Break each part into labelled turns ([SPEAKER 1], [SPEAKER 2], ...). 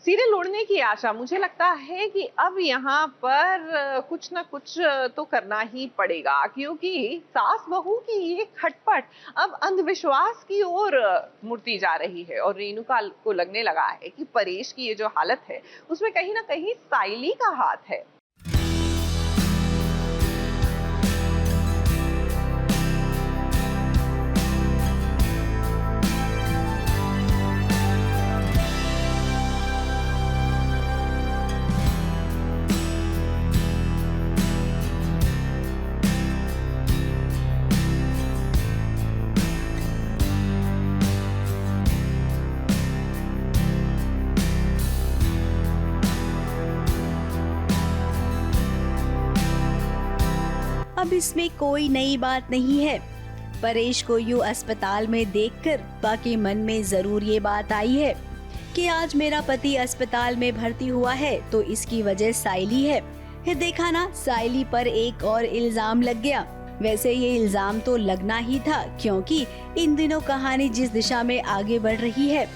[SPEAKER 1] Serial उड़ने की आशा, मुझे लगता है कि अब यहाँ पर कुछ ना कुछ तो करना ही पड़ेगा, क्योंकि सास बहू की ये खटपट अब अंधविश्वास की ओर मुड़ती जा रही है। और रेणुका को लगने लगा है कि परेश की ये जो हालत है उसमें कहीं ना कहीं साइली का हाथ है।
[SPEAKER 2] अब इसमें कोई नई बात नहीं है। परेश को यूं अस्पताल में देखकर बाकी मन में जरूर ये बात आई है कि आज मेरा पति अस्पताल में भर्ती हुआ है तो इसकी वजह साइली है। ये देखा ना, साइली पर एक और इल्जाम लग गया। वैसे ये इल्जाम तो लगना ही था, क्योंकि इन दिनों कहानी जिस दिशा में आगे बढ़ रही है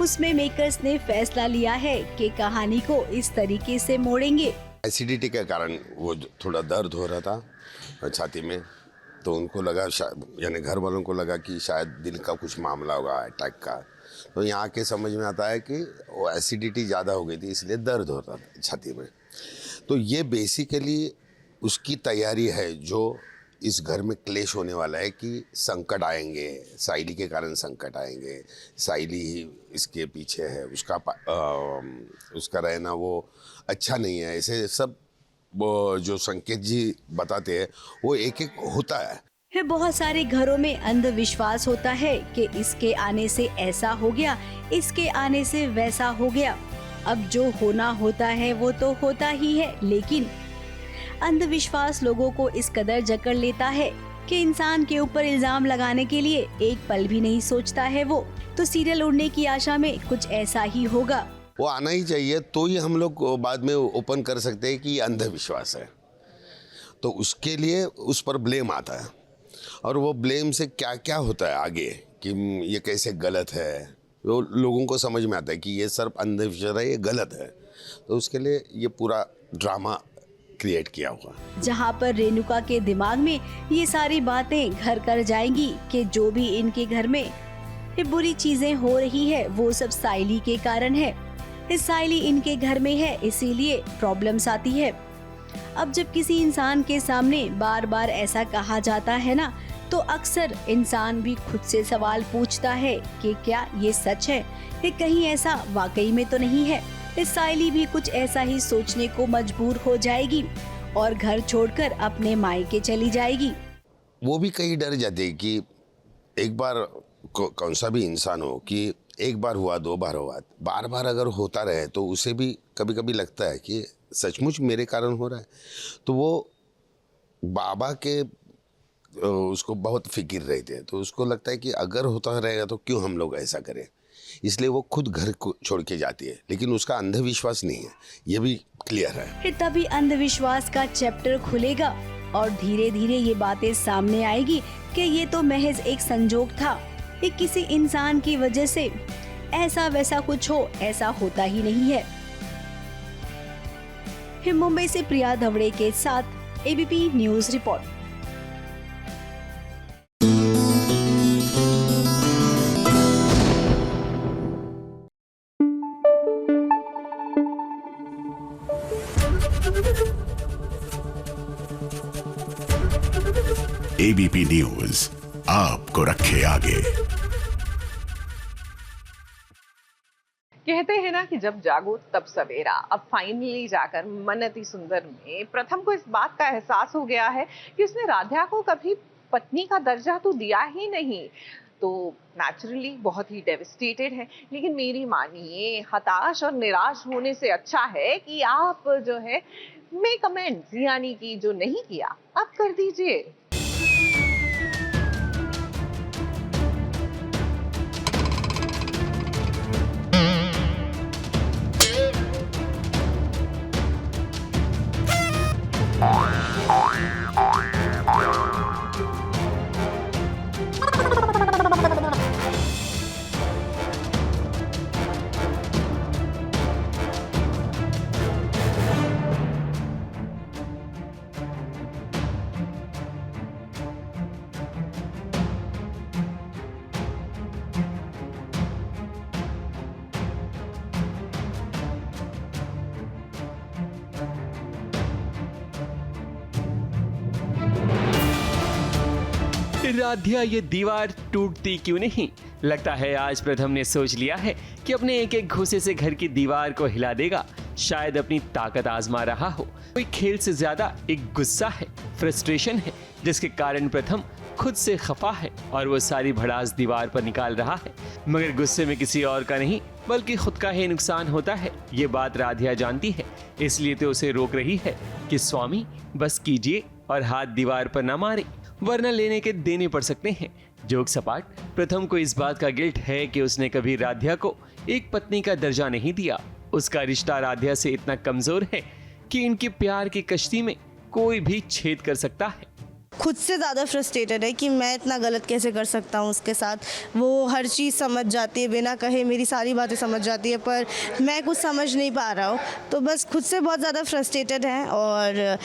[SPEAKER 2] उसमें मेकर्स ने फैसला लिया है कि कहानी को इस तरीके से मोड़ेंगे।
[SPEAKER 3] एसिडिटी के कारण वो थोड़ा दर्द हो रहा था छाती में, तो उनको लगा, यानी घर वालों को लगा कि शायद दिल का कुछ मामला होगा, अटैक का। तो यहाँ के समझ में आता है कि वो एसिडिटी ज़्यादा हो गई थी, इसलिए दर्द हो रहा था छाती में। तो ये बेसिकली उसकी तैयारी है जो इस घर में क्लेश होने वाला है कि संकट आएंगे, साइली के कारण संकट आएंगे, साइली ही इसके पीछे है, उसका रहना वो अच्छा नहीं है, ऐसे सब वो जो संकेत जी बताते हैं वो एक एक होता है।
[SPEAKER 2] बहुत सारे घरों में अंधविश्वास होता है कि इसके आने से ऐसा हो गया, इसके आने से वैसा हो गया। अब जो होना होता है वो तो होता ही है, लेकिन अंधविश्वास लोगों को इस कदर जकड़ लेता है कि इंसान के ऊपर इल्जाम लगाने के लिए एक पल भी नहीं सोचता है वो। तो सीरियल उड़ने की आशा में कुछ ऐसा ही होगा।
[SPEAKER 3] वो आना ही चाहिए, तो ही हम लोग बाद में ओपन कर सकते हैं कि ये अंधविश्वास है। तो उसके लिए उस पर ब्लेम आता है, और वो ब्लेम से क्या क्या होता है आगे कि ये कैसे गलत है, वो लोगों को समझ में आता है कि ये सिर्फ अंधविश्वास है, ये गलत है। तो उसके लिए ये पूरा ड्रामा क्रिएट किया हुआ।
[SPEAKER 2] जहाँ पर रेणुका के दिमाग में ये सारी बातें घर कर जाएंगी कि जो भी इनके घर में ये बुरी चीजें हो रही है वो सब साइली के कारण है। साइली इनके घर में है, इसीलिए प्रॉब्लम्स आती है। अब जब किसी इंसान के सामने बार बार ऐसा कहा जाता है ना, तो अक्सर इंसान भी खुद से सवाल पूछता है कि क्या ये सच है, कि कहीं ऐसा वाकई में तो नहीं है। साइली भी कुछ ऐसा ही सोचने को मजबूर हो जाएगी और घर छोड़कर अपने मायके चली जाएगी।
[SPEAKER 3] वो भी कहीं डर जाते हैं कि एक बार कौन सा भी इंसान हो कि एक बार हुआ, दो बार हुआ, बार बार अगर होता रहे तो उसे भी कभी कभी लगता है कि सचमुच मेरे कारण हो रहा है। तो वो बाबा के उसको बहुत फिक्र रहती है, तो उसको लगता है कि अगर होता रहेगा तो क्यों हम लोग ऐसा करें, इसलिए वो खुद घर को छोड़ के जाती है। लेकिन उसका अंधविश्वास नहीं है, ये भी क्लियर है।
[SPEAKER 2] तभी अंधविश्वास का चैप्टर खुलेगा और धीरे धीरे ये बातें सामने आएगी कि ये तो महज एक संजोग था, ये किसी इंसान की वजह से ऐसा वैसा कुछ हो, ऐसा होता ही नहीं है। मुंबई से प्रिया धवड़े के साथ ABP news report.
[SPEAKER 4] ABP news आपको रखे आगे।
[SPEAKER 1] कहते हैं ना कि जब जागो तब सवेरा। अब फाइनली जाकर मन अति सुंदर में प्रथम को इस बात का एहसास हो गया है कि उसने राधा को कभी पत्नी का दर्जा तो दिया ही नहीं, तो नेचुरली बहुत ही डेविस्टेटेड है। लेकिन मेरी मानिए, हताश और निराश होने से अच्छा है कि आप जो है मेक अमेंड्स, यानी कि जो नहीं किया आप कर दीजिए।
[SPEAKER 5] आखिर राध्या ये दीवार टूटती क्यों नहीं? लगता है आज प्रथम ने सोच लिया है कि अपने एक एक घूंसे से घर की दीवार को हिला देगा। शायद अपनी ताकत आजमा रहा हो। कोई खेल से ज्यादा एक गुस्सा है, फ्रस्ट्रेशन है, जिसके कारण प्रथम खुद से खफा है और वो सारी भड़ास दीवार पर निकाल रहा है। मगर गुस्से में किसी और का नहीं बल्कि खुद का ही नुकसान होता है। ये बात राधिया जानती है, इसलिए तो उसे रोक रही है कि स्वामी बस कीजिए और हाथ दीवार पर न मारे, वरना लेने के देने पड़ सकते हैं। जोक सपाट, प्रथम को इस बात का गिल्ट है कि उसने कभी राधिया को एक पत्नी का दर्जा नहीं दिया। उसका रिश्ता राधिया से इतना कमजोर है कि इनके प्यार की कश्ती में कोई भी छेद कर सकता है।
[SPEAKER 6] खुद से ज़्यादा फ्रस्ट्रेटेड है कि मैं इतना गलत कैसे कर सकता हूँ उसके साथ। वो हर चीज़ समझ जाती है, बिना कहे मेरी सारी बातें समझ जाती है, पर मैं कुछ समझ नहीं पा रहा हूँ। तो बस खुद से बहुत ज़्यादा फ्रस्ट्रेटेड है और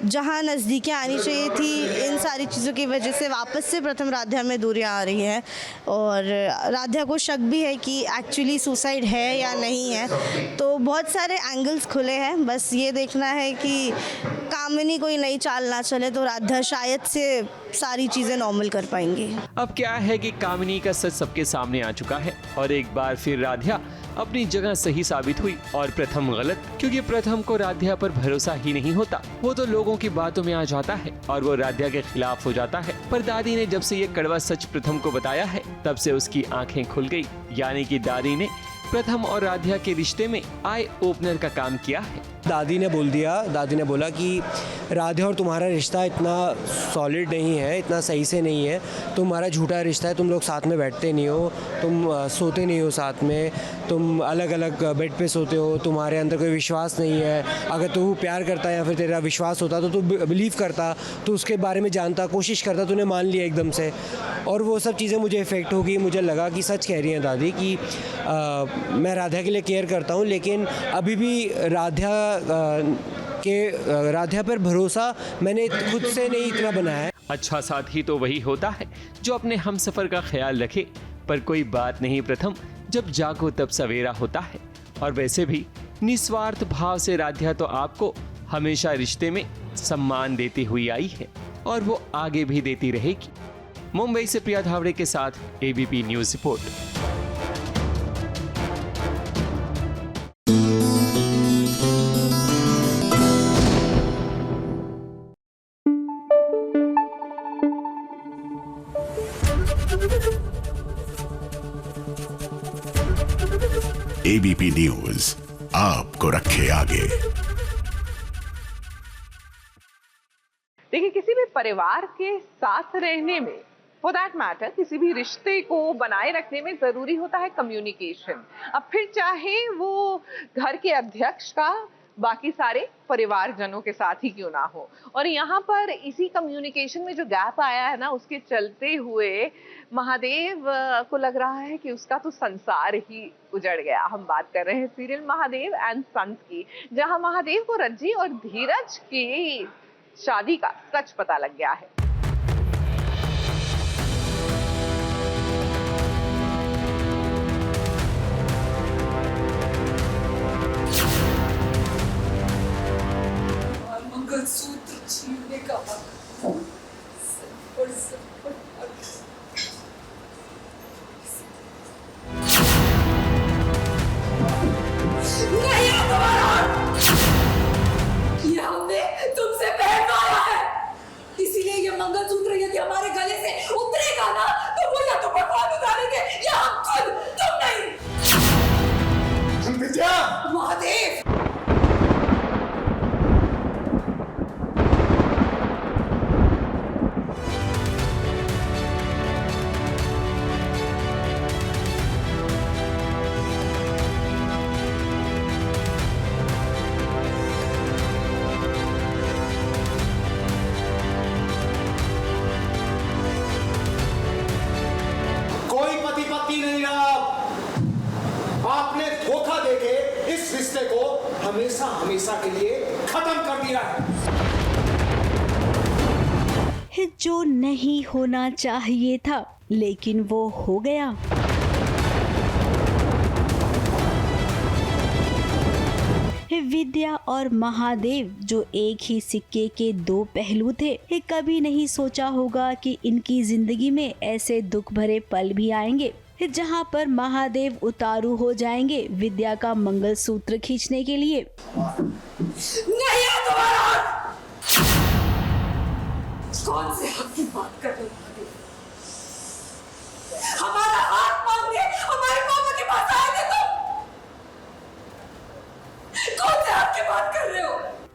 [SPEAKER 6] जहाँ नज़दीकियाँ आनी चाहिए थी, इन सारी चीज़ों की वजह से वापस से प्रथम राधिया में दूरियाँ आ रही हैं और राधिया को शक भी है कि एक्चुअली सुसाइड है या नहीं है। तो बहुत सारे एंगल्स खुले हैं, बस ये देखना है कि कामिनी कोई नई चाल ना चले तो राधिया शायद से सारी चीज़ें नॉर्मल कर पाएंगी।
[SPEAKER 5] अब क्या है कि कामिनी का सच सबके सामने आ चुका है और एक बार फिर राधिया अपनी जगह सही साबित हुई और प्रथम गलत, क्योंकि प्रथम को राधिया पर भरोसा ही नहीं होता। वो तो लोगों की बातों में आ जाता है और वो राधिया के खिलाफ हो जाता है। पर दादी ने जब से ये कड़वा सच प्रथम को बताया है, तब से उसकी आंखें खुल गई। यानी कि दादी ने प्रथम और राधिया के रिश्ते में आई ओपनर का काम किया है।
[SPEAKER 7] दादी ने बोला कि राधिया और तुम्हारा रिश्ता इतना सॉलिड नहीं है, इतना सही से नहीं है, तुम्हारा झूठा रिश्ता है, तुम लोग साथ में बैठते नहीं हो, तुम सोते नहीं हो साथ में, तुम अलग अलग बेड पे सोते हो, तुम्हारे अंदर कोई विश्वास नहीं है। अगर तू प्यार करता या फिर तेरा विश्वास होता तो तू बिलीव करता, तो उसके बारे में जानता, कोशिश करता, तूने मान लिया एकदम से। और वो सब चीज़ें मुझे इफ़ेक्ट हो गई। मुझे लगा कि सच कह रही हैं दादी कि मैं राधिया के लिए केयर करता हूँ, लेकिन अभी भी राधिया पर भरोसा मैंने खुद से नहीं इतना बनाया है।
[SPEAKER 5] अच्छा साथी तो वही होता है जो अपने हमसफर का ख्याल रखे। पर कोई बात नहीं प्रथम, जब जागो तब सवेरा होता है। और वैसे भी निस्वार्थ भाव से राधिया तो आपको हमेशा रिश्ते में सम्मान देती हुई आई है और वो आगे भी देती रहेगी। मुंबई से प्रिया धावड़े के साथ ABP news report.
[SPEAKER 4] ABP news आपको रखे आगे।
[SPEAKER 1] देखिए, किसी भी परिवार के साथ रहने में, फॉर दैट मैटर किसी भी रिश्ते को बनाए रखने में जरूरी होता है कम्युनिकेशन। अब फिर चाहे वो घर के अध्यक्ष का बाकी सारे परिवारजनों के साथ ही क्यों ना हो। और यहाँ पर इसी कम्युनिकेशन में जो गैप आया है ना, उसके चलते हुए महादेव को लग रहा है कि उसका तो संसार ही उजड़ गया। हम बात कर रहे हैं सीरियल महादेव एंड सन्स की, जहां महादेव को रज्जी और धीरज की शादी का सच पता लग गया है।
[SPEAKER 8] मंगलसूत्र छीनने का नहीं तुम्हारा, ये हमने तुमसे पहनवाया है, इसीलिए ये मंगलसूत्र यदि हमारे गले से उतरेगा ना, तो वो या तो भगवान उतारेंगे या हम खुद, तुम नहीं।
[SPEAKER 9] विद्या!
[SPEAKER 8] महादेव!
[SPEAKER 9] हमेशा हमेशा के लिए खत्म कर दिया
[SPEAKER 2] है। जो नहीं होना चाहिए था लेकिन वो हो गया। विद्या और महादेव जो एक ही सिक्के के दो पहलू थे, ये कभी नहीं सोचा होगा कि इनकी जिंदगी में ऐसे दुख भरे पल भी आएंगे जहां पर महादेव उतारू हो जाएंगे विद्या का मंगलसूत्र खींचने के लिए।
[SPEAKER 8] नहीं है तुम्हारा हक। कौन से हक की बात कर रहे हो? हमारा हाथ मांगने हमारे पापा के पास आए थे तुम। कौन से हक की बात कर रहे हो?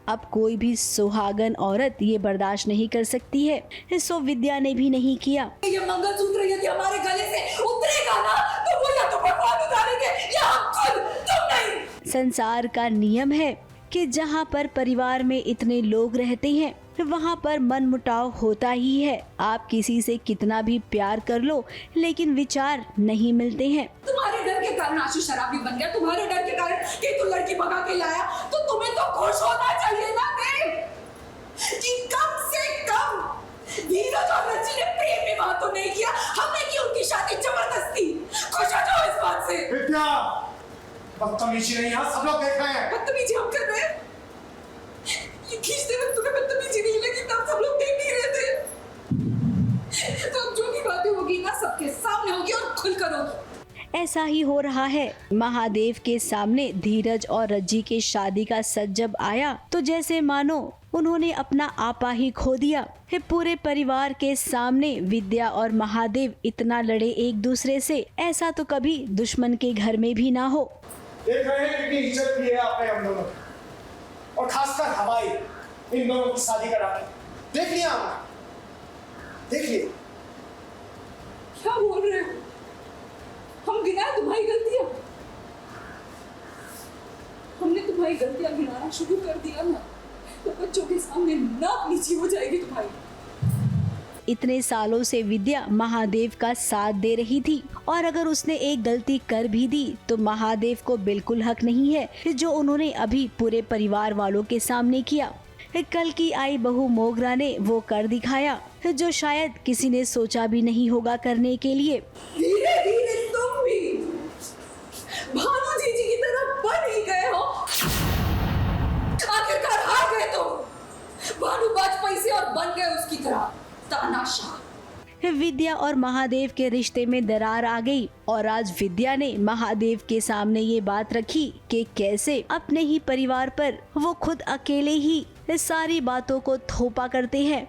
[SPEAKER 2] अब कोई भी सुहागन औरत ये बर्दाश्त नहीं कर सकती है, सो विद्या ने भी नहीं किया।
[SPEAKER 8] ये मंगलसूत्र यदि हमारे गले से उतरेगा ना तो वो या तो भगवान उतारेंगे या हम खुद, तुम नहीं।
[SPEAKER 2] संसार का नियम है कि जहाँ पर परिवार में इतने लोग रहते हैं वहाँ पर मनमुटाव होता ही है। आप किसी से कितना भी प्यार कर लो लेकिन विचार नहीं मिलते हैं।
[SPEAKER 8] तुम्हारे डर के कारण आशु शराबी बन गया, तुम्हारे डर के कारण कि तू लड़की भगा के लाया, तो तुम्हें तो खुश होना चाहिए ना कि कम से कम धीरज और रची ने प्रेम विवाह तो नहीं किया, हमने की उनकी शादी जबरदस्ती। खुश हो जाओ इस बात से।
[SPEAKER 9] विद्या, बदतमीजी नहीं, यहाँ सब लोग देख रहे हैं।
[SPEAKER 8] बदतमीजी हम कर रहे हैं? ये खींचते वक्त तुम्हें बदतमीजी नहीं लगी तब सब लोग देख नहीं रहे थे? तो अब जो भी बातें होगी ना सबके सामने होगी और खुलकर होगी।
[SPEAKER 2] ऐसा ही हो रहा है। महादेव के सामने धीरज और रज्जी के शादी का सच जब आया तो जैसे मानो उन्होंने अपना आपा ही खो दिया। पूरे परिवार के सामने विद्या और महादेव इतना लड़े एक दूसरे से, ऐसा तो कभी दुश्मन के घर में भी ना हो।
[SPEAKER 9] देख रहे हैं कितनी इज्जत की है आपने हम दोनों, और खासकर हमारी इन दोनों की शादी करा के। देख लिया हमने, देख लिया।
[SPEAKER 8] क्या बोल रहे हो? हम गिनाए तुम्हारी गलतियां? हमने तुम्हारी गलतियां गिनाना शुरू कर दिया ना तो बच्चों के सामने नाक नीची हो जाएगी तुम्हारी।
[SPEAKER 2] इतने सालों से विद्या महादेव का साथ दे रही थी और अगर उसने एक गलती कर भी दी तो महादेव को बिल्कुल हक नहीं है जो उन्होंने अभी पूरे परिवार वालों के सामने किया। कल की आई बहू मोगरा ने वो कर दिखाया जो शायद किसी ने सोचा भी नहीं होगा करने के लिए।
[SPEAKER 8] धीरे धीरे तुम भी भानु जीजी की तरह बन ही गए हो। आखिरकार हार गए तुम। भानु वाजपेयी से और बन गए उसकी तरह तानाशाह।
[SPEAKER 2] विद्या और महादेव के रिश्ते में दरार आ गई और आज विद्या ने महादेव के सामने ये बात रखी कि कैसे अपने ही परिवार पर वो खुद अकेले ही सारी बातों को थोपा करते हैं।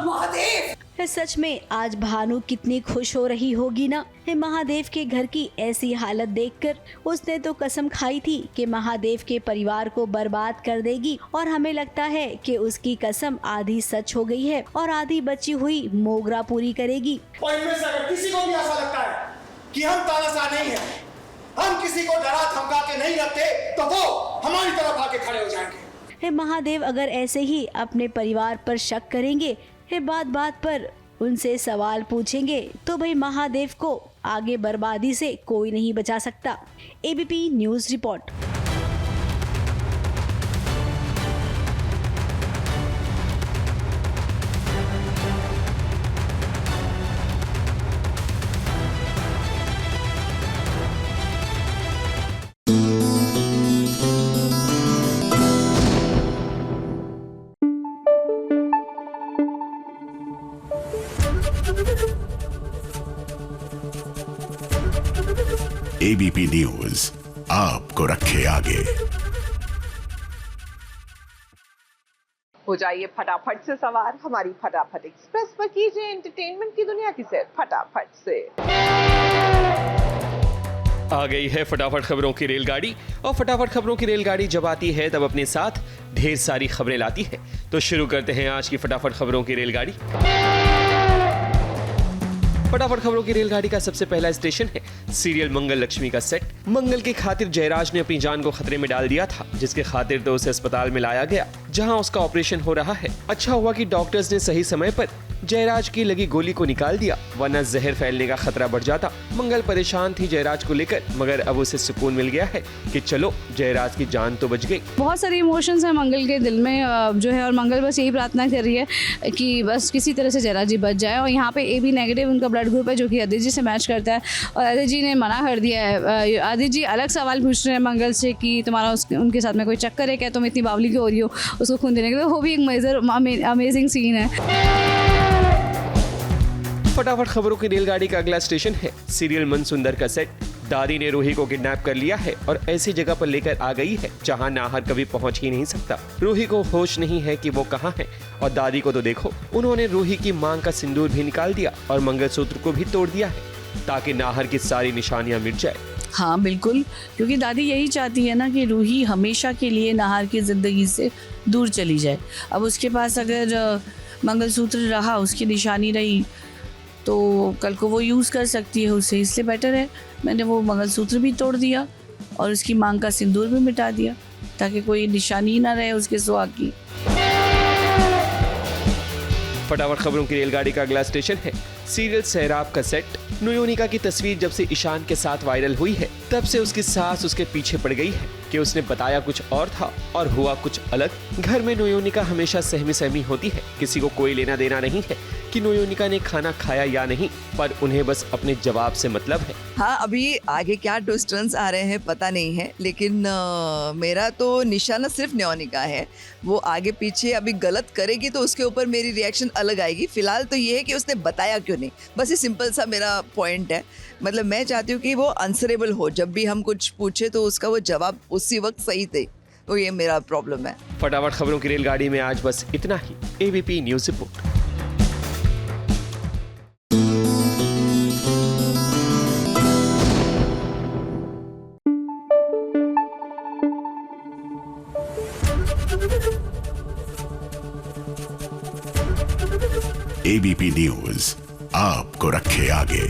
[SPEAKER 8] महादेव,
[SPEAKER 2] सच में आज भानु कितनी खुश हो रही होगी ना महादेव के घर की ऐसी हालत देखकर। उसने तो कसम खाई थी कि महादेव के परिवार को बर्बाद कर देगी और हमें लगता है कि उसकी कसम आधी सच हो गई है और आधी बची हुई मोगरा पूरी करेगी।
[SPEAKER 9] और इनमें से अगर किसी को भी ऐसा लगता है कि हम तानाशाह नहीं है, हम किसी को डरा धमका के नहीं रखते, तो वो हमारी तरफ आके खड़े हो जाएंगे।
[SPEAKER 2] महादेव अगर ऐसे ही अपने परिवार पर शक करेंगे, बात बात पर उनसे सवाल पूछेंगे, तो भाई महादेव को आगे बर्बादी से कोई नहीं बचा सकता। ABP news report.
[SPEAKER 4] ABP news आपको रखे आगे।
[SPEAKER 1] हो जाइए फटाफट से सवार हमारी फटाफट एक्सप्रेस पर, कीजिए एंटरटेनमेंट की दुनिया की सैर फटाफट से।
[SPEAKER 5] आ गई है फटाफट खबरों की रेलगाड़ी, और फटाफट खबरों की रेलगाड़ी जब आती है तब अपने साथ ढेर सारी खबरें लाती है। तो शुरू करते हैं आज की फटाफट खबरों की रेलगाड़ी। फटाफट खबरों की रेलगाड़ी का सबसे पहला स्टेशन है सीरियल मंगल लक्ष्मी का सेट। मंगल की खातिर जयराज ने अपनी जान को खतरे में डाल दिया था, जिसके खातिर तो उसे अस्पताल में लाया गया जहां उसका ऑपरेशन हो रहा है। अच्छा हुआ कि डॉक्टर्स ने सही समय पर जयराज की लगी गोली को निकाल दिया, वरना जहर फैलने का खतरा बढ़ जाता। मंगल परेशान थी जयराज को लेकर, मगर अब उसे सुकून मिल गया है कि चलो जयराज की जान तो बच गई।
[SPEAKER 10] बहुत सारे इमोशंस हैं मंगल के दिल में जो है, और मंगल बस यही प्रार्थना कर रही है कि बस किसी तरह से जयराज जी बच जाए। और यहाँ पे AB नेगेटिव उनका ब्लड ग्रुप है, जो कि आदित्य जी से मैच करता है, और आदित्य जी ने मना कर दिया है। आदित्य जी अलग सवाल पूछ रहे हैं मंगल से कि तुम्हारा उनके साथ में कोई चक्कर है क्या, तुम इतनी बावली क्यों हो रही हो उसको खून देने के लिए। वो भी एक मेजर अमेजिंग सीन है।
[SPEAKER 5] फटाफट खबरों की रेलगाड़ी का अगला स्टेशन है सीरियल मन सुंदर का सेट। दादी ने रूही को किडनैप कर लिया है और ऐसी जगह पर लेकर आ गई है जहां नाहर कभी पहुंच ही नहीं सकता। रूही को होश नहीं है कि वो कहां है, और दादी को तो देखो, उन्होंने रूही की मांग का सिंदूर भी निकाल दिया और मंगलसूत्र को भी तोड़ दिया है ताकि नाहर की सारी निशानियां मिट जाए।
[SPEAKER 11] हाँ बिल्कुल, क्योंकि दादी यही चाहती है ना कि रूही हमेशा के लिए नाहर की जिंदगी से दूर चली जाए। अब उसके पास अगर मंगलसूत्र रहा, उसकी निशानी रही, तो कल को वो यूज़ कर सकती है उसे, इसलिए बेटर है मैंने वो मंगलसूत्र भी तोड़ दिया और उसकी मांग का सिंदूर भी मिटा दिया ताकि कोई निशानी ना रहे उसके सुहाग की।
[SPEAKER 5] फटाफट खबरों की रेलगाड़ी का अगला स्टेशन है सीरियल सैराब का सेट। नोयोनिका की तस्वीर जब से ईशान के साथ वायरल हुई है, तब से उसकी सास उसके पीछे पड़ गई है कि उसने बताया कुछ और था और हुआ कुछ अलग। घर में नोयोनिका हमेशा सहमी सहमी होती है, किसी को कोई लेना देना नहीं है कि नोयोनिका ने खाना खाया या नहीं, पर उन्हें बस अपने जवाब से मतलब है।
[SPEAKER 12] हाँ, अभी आगे क्या ट्विस्ट टर्न्स आ रहे हैं पता नहीं है, लेकिन मेरा तो निशाना सिर्फ नोयोनिका है। वो आगे पीछे अभी गलत करेगी तो उसके ऊपर मेरी रिएक्शन अलग आएगी। फिलहाल तो ये है कि उसने बताया क्यों नहीं, बस ये सिंपल सा मेरा पॉइंट है। मतलब मैं चाहती हूँ कि वो आंसरेबल हो, जब भी हम कुछ पूछे तो उसका वो जवाब उसी वक्त सही दे, तो ये मेरा प्रॉब्लम है।
[SPEAKER 5] फटाफट खबरों की रेलगाड़ी में आज बस इतना ही। ABP news report.
[SPEAKER 4] ABP news आपको रखे आगे।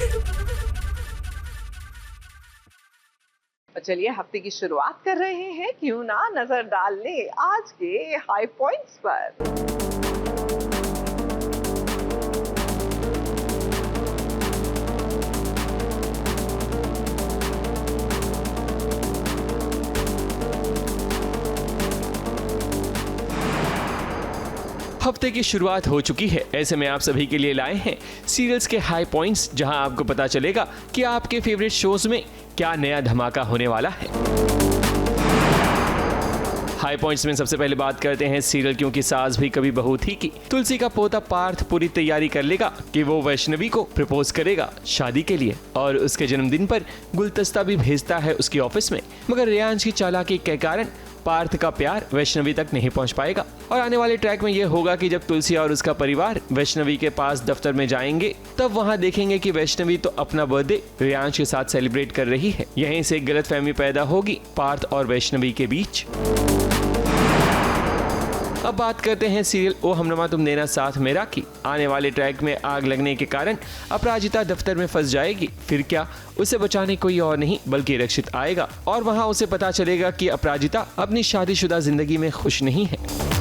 [SPEAKER 1] चलिए हफ्ते की शुरुआत कर रहे हैं, क्यों ना नजर डाल ले आज के हाई पॉइंट्स पर।
[SPEAKER 5] हफ्ते की शुरुआत हो चुकी है, ऐसे में आप सभी के लिए लाए हैं सीरियल्स के हाई पॉइंट्स, जहां आपको पता चलेगा कि आपके फेवरेट शोज में क्या नया धमाका होने वाला है। हाई पॉइंट्स में सबसे पहले बात करते हैं सीरियल क्योंकि सास भी कभी बहू थी की। तुलसी का पोता पार्थ पूरी तैयारी कर लेगा कि वो वैष्णवी को प्रपोज करेगा शादी के लिए, और उसके जन्मदिन पर गुलदस्ता भी भेजता है उसकी ऑफिस में, मगर रेयांश की चालाकी के कारण पार्थ का प्यार वैष्णवी तक नहीं पहुंच पाएगा। और आने वाले ट्रैक में यह होगा कि जब तुलसी और उसका परिवार वैष्णवी के पास दफ्तर में जाएंगे, तब वहां देखेंगे कि वैष्णवी तो अपना बर्थडे रेयांश के साथ सेलिब्रेट कर रही है। यहीं से एक गलतफहमी पैदा होगी पार्थ और वैष्णवी के बीच। अब बात करते हैं सीरियल ओ हमनमा तुम देना साथ मेरा की। आने वाले ट्रैक में आग लगने के कारण अपराजिता दफ्तर में फंस जाएगी। फिर क्या, उसे बचाने कोई और नहीं बल्कि रक्षित आएगा, और वहां उसे पता चलेगा कि अपराजिता अपनी शादीशुदा जिंदगी में खुश नहीं है।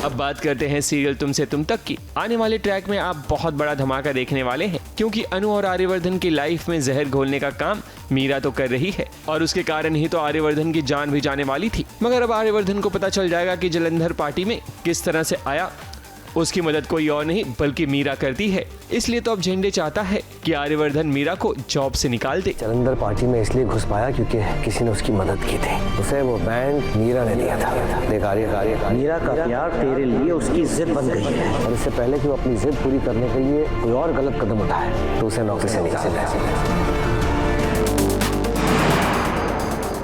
[SPEAKER 5] अब बात करते हैं सीरियल तुमसे तुम तक की। आने वाले ट्रैक में आप बहुत बड़ा धमाका देखने वाले हैं, क्योंकि अनु और आर्यवर्धन की लाइफ में जहर घोलने का काम मीरा तो कर रही है, और उसके कारण ही तो आर्यवर्धन की जान भी जाने वाली थी। मगर अब आर्यवर्धन को पता चल जाएगा कि जलंधर पार्टी में किस तरह से आया। उसकी मदद कोई और नहीं बल्कि मीरा करती है, इसलिए तो अब झंडे चाहता है कि आर्यवर्धन मीरा को जॉब से निकाल दे।
[SPEAKER 7] जलंधर पार्टी में इसलिए घुस पाया क्योंकि किसी ने उसकी मदद की थी। उसे वो बैंड मीरा ने दिया था। देख आर्य, मीरा का प्यार तेरे लिए उसकी जिद बन गई है, और इससे पहले कि वो अपनी जिद पूरी करने के लिए कोई और गलत कदम उठाए तो उसे नौकरी से निकाल दे।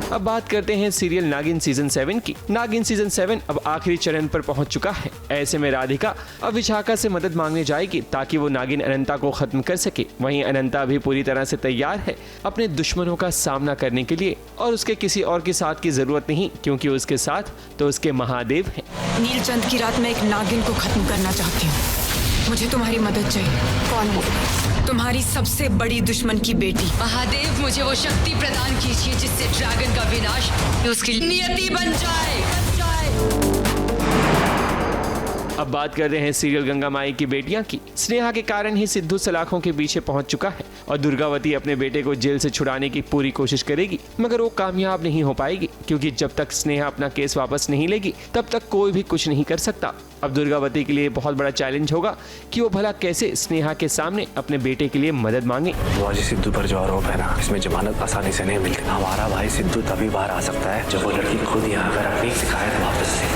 [SPEAKER 5] अब बात करते हैं सीरियल नागिन सीजन 7 की। नागिन सीजन 7 अब आखिरी चरण पर पहुंच चुका है। ऐसे में राधिका अब विशाखा से मदद मांगने जाएगी ताकि वो नागिन अनंता को खत्म कर सके। वहीं अनंता भी पूरी तरह से तैयार है अपने दुश्मनों का सामना करने के लिए, और उसके किसी और के साथ की जरूरत नहीं, क्योंकि उसके साथ तो उसके महादेव हैं।
[SPEAKER 8] नीलचंद की रात में एक नागिन को खत्म करना चाहती हूँ। मुझे तुम्हारी मदद चाहिए। कौन हो? तुम्हारी सबसे बड़ी दुश्मन की बेटी।
[SPEAKER 13] महादेव, मुझे वो शक्ति प्रदान कीजिए जिससे ड्रैगन का विनाश उसकी नियति बन जाए।
[SPEAKER 5] अब बात कर रहे हैं सीरियल गंगा माई की बेटियां की। स्नेहा के कारण ही सिद्धू सलाखों के पीछे पहुंच चुका है और दुर्गावती अपने बेटे को जेल से छुड़ाने की पूरी कोशिश करेगी, मगर वो कामयाब नहीं हो पाएगी, क्योंकि जब तक स्नेहा अपना केस वापस नहीं लेगी तब तक कोई भी कुछ नहीं कर सकता। अब दुर्गावती के लिए बहुत बड़ा चैलेंज होगा कि वो भला कैसे स्नेहा के सामने अपने बेटे के लिए मदद मांगे।
[SPEAKER 14] जी सिद्धू पर जो आरोप है ना, इसमें जमानत आसानी से नहीं मिलती। हमारा भाई सिद्धू तभी बाहर आ सकता है जब वो लड़की खुद यहाँ पर अपनी शिकायत वापस ले।